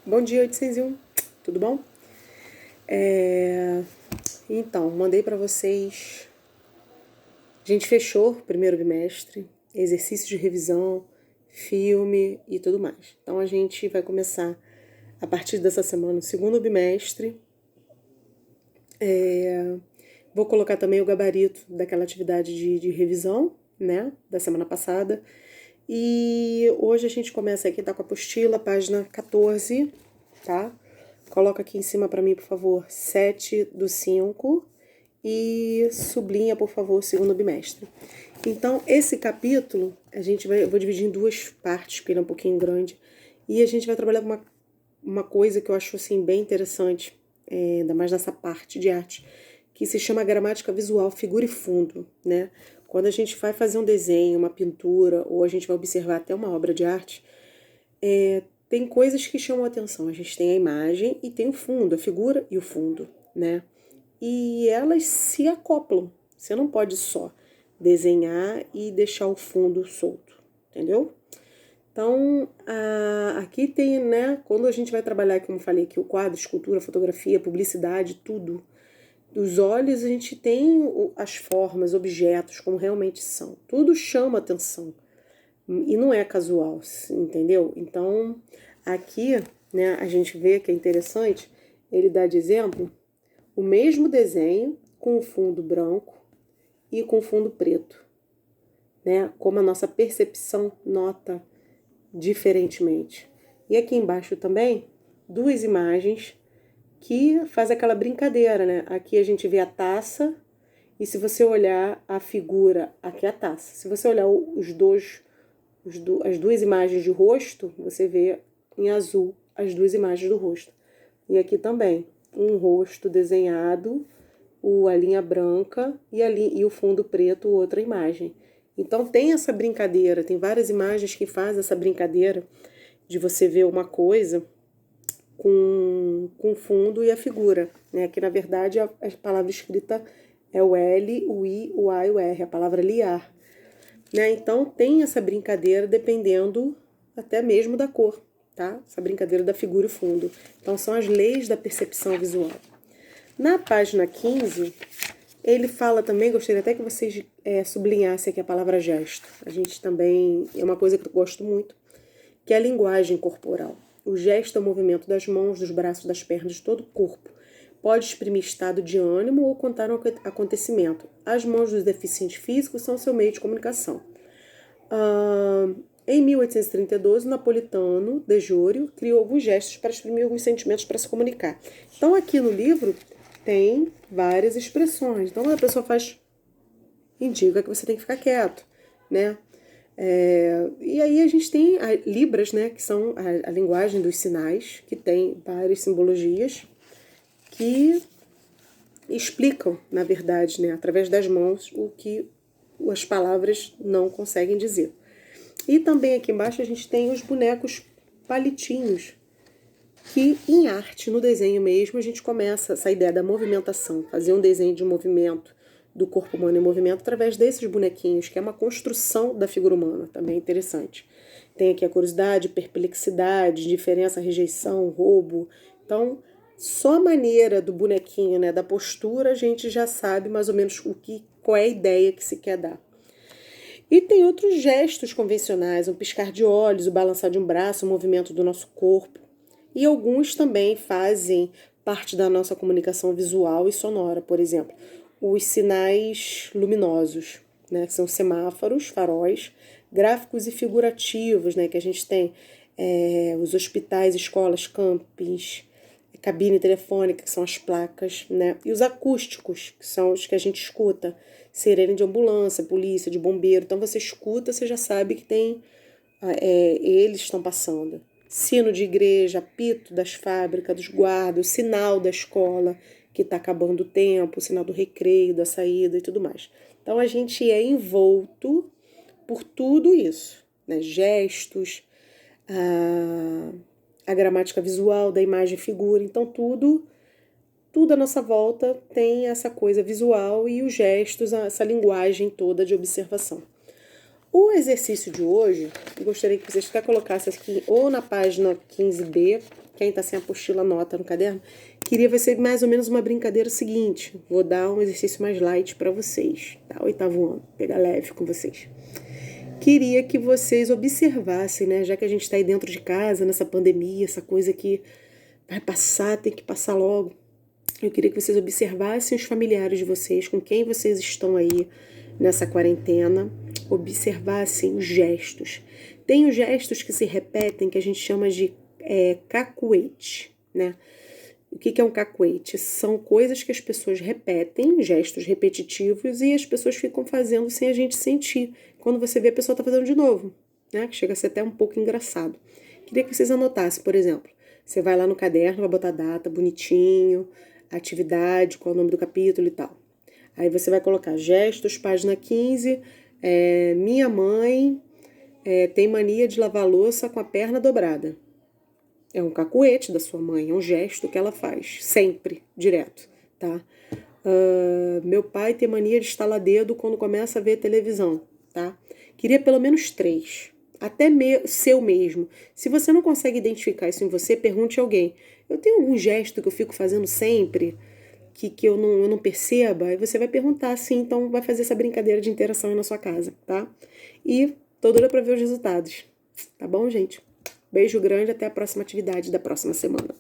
Bom dia, 801. Tudo bom? Então, mandei para vocês. A gente fechou o primeiro bimestre, exercício de revisão, filme e tudo mais. Então, a gente vai começar a partir dessa semana o segundo bimestre. Vou colocar também o gabarito daquela atividade de revisão, né, da semana passada. E hoje a gente começa aqui, tá com a apostila, página 14, tá? Coloca aqui em cima para mim, por favor, 7/5 e sublinha, por favor, o segundo bimestre. Então, esse capítulo, eu vou dividir em duas partes, porque ele é um pouquinho grande, e a gente vai trabalhar com uma coisa que eu acho, assim, bem interessante, ainda mais nessa parte de arte, que se chama gramática visual, figura e fundo, né? Quando a gente vai fazer um desenho, uma pintura, ou a gente vai observar até uma obra de arte, tem coisas que chamam a atenção. A gente tem a imagem e tem o fundo, a figura e o fundo, né? E elas se acoplam. Você não pode só desenhar e deixar o fundo solto, entendeu? Então, aqui tem, né, quando a gente vai trabalhar, como eu falei aqui, o quadro, escultura, fotografia, publicidade, tudo. Dos olhos a gente tem as formas, objetos, como realmente são. Tudo chama atenção. E não é casual, entendeu? Então, aqui, né, a gente vê que é interessante, ele dá de exemplo o mesmo desenho com o fundo branco e com o fundo preto, né? Como a nossa percepção nota diferentemente. E aqui embaixo também, duas imagens que faz aquela brincadeira, né? Aqui a gente vê a taça e se você olhar a figura, aqui é a taça. Se você olhar as duas imagens de rosto, você vê em azul as duas imagens do rosto. E aqui também, um rosto desenhado, a linha branca e o fundo preto, outra imagem. Então tem essa brincadeira, tem várias imagens que fazem essa brincadeira de você ver uma coisa com o fundo e a figura, né? Que na verdade a palavra escrita é o L, o I, o A e o R, a palavra liar. Né? Então tem essa brincadeira dependendo até mesmo da cor, tá? Essa brincadeira da figura e fundo. Então são as leis da percepção visual. Na página 15, ele fala também, gostaria até que vocês sublinhassem aqui a palavra gesto. A gente também, é uma coisa que eu gosto muito, que é a linguagem corporal. O gesto é o movimento das mãos, dos braços, das pernas, de todo o corpo. Pode exprimir estado de ânimo ou contar um acontecimento. As mãos dos deficientes físicos são seu meio de comunicação. Em 1832, o napolitano De Jorio criou alguns gestos para exprimir alguns sentimentos para se comunicar. Então, aqui no livro, tem várias expressões. Então, quando a pessoa indica que você tem que ficar quieto, né? E aí a gente tem Libras, né, que são a linguagem dos sinais, que tem várias simbologias que explicam, na verdade, né, através das mãos, o que as palavras não conseguem dizer. E também aqui embaixo a gente tem os bonecos palitinhos, que em arte, no desenho mesmo, a gente começa essa ideia da movimentação, fazer um desenho de movimento do corpo humano em movimento através desses bonequinhos, que é uma construção da figura humana, também interessante. Tem aqui a curiosidade, perplexidade, indiferença, rejeição, roubo. Então, só a maneira do bonequinho, né, da postura, a gente já sabe mais ou menos qual é a ideia que se quer dar. E tem outros gestos convencionais, um piscar de olhos, o balançar de um braço, o movimento do nosso corpo. E alguns também fazem parte da nossa comunicação visual e sonora, por exemplo, os sinais luminosos, né, que são semáforos, faróis, gráficos e figurativos, né, que a gente tem os hospitais, escolas, campings, cabine telefônica, que são as placas, né, e os acústicos, que são os que a gente escuta, sirene de ambulância, polícia, de bombeiro. Então você escuta, você já sabe que tem eles estão passando. Sino de igreja, apito das fábricas, dos guardas, sinal da escola, que está acabando o tempo, o sinal do recreio, da saída e tudo mais. Então a gente é envolto por tudo isso, né? Gestos, a gramática visual da imagem e figura. Então tudo à nossa volta tem essa coisa visual e os gestos, essa linguagem toda de observação. O exercício de hoje, eu gostaria que vocês até colocassem aqui ou na página 15b Quem tá sem apostila, anota no caderno. Queria vai ser mais ou menos uma brincadeira seguinte. Vou dar um exercício mais light para vocês, tá? 8º ano, pegar leve com vocês. Queria que vocês observassem, né? Já que a gente tá aí dentro de casa, nessa pandemia, essa coisa que vai passar, tem que passar logo. Eu queria que vocês observassem os familiares de vocês, com quem vocês estão aí nessa quarentena. Observassem os gestos. Tem os gestos que se repetem, que a gente chama de cacuete, né? O que é um cacuete? São coisas que as pessoas repetem, gestos repetitivos, e as pessoas ficam fazendo sem a gente sentir. Quando você vê, a pessoa tá fazendo de novo, né? Que chega a ser até um pouco engraçado. Queria que vocês anotassem, por exemplo, você vai lá no caderno, vai botar a data bonitinho, a atividade, qual é o nome do capítulo e tal. Aí você vai colocar gestos, página 15, minha mãe tem mania de lavar louça com a perna dobrada. É um cacuete da sua mãe, é um gesto que ela faz, sempre, direto, tá? Meu pai tem mania de estalar dedo quando começa a ver televisão, tá? Queria pelo menos 3, até seu mesmo. Se você não consegue identificar isso em você, pergunte a alguém. Eu tenho algum gesto que eu fico fazendo sempre, que eu não perceba? Aí você vai perguntar assim, então vai fazer essa brincadeira de interação aí na sua casa, tá? E tô doida pra ver os resultados, tá bom, gente? Beijo grande, até a próxima atividade da próxima semana.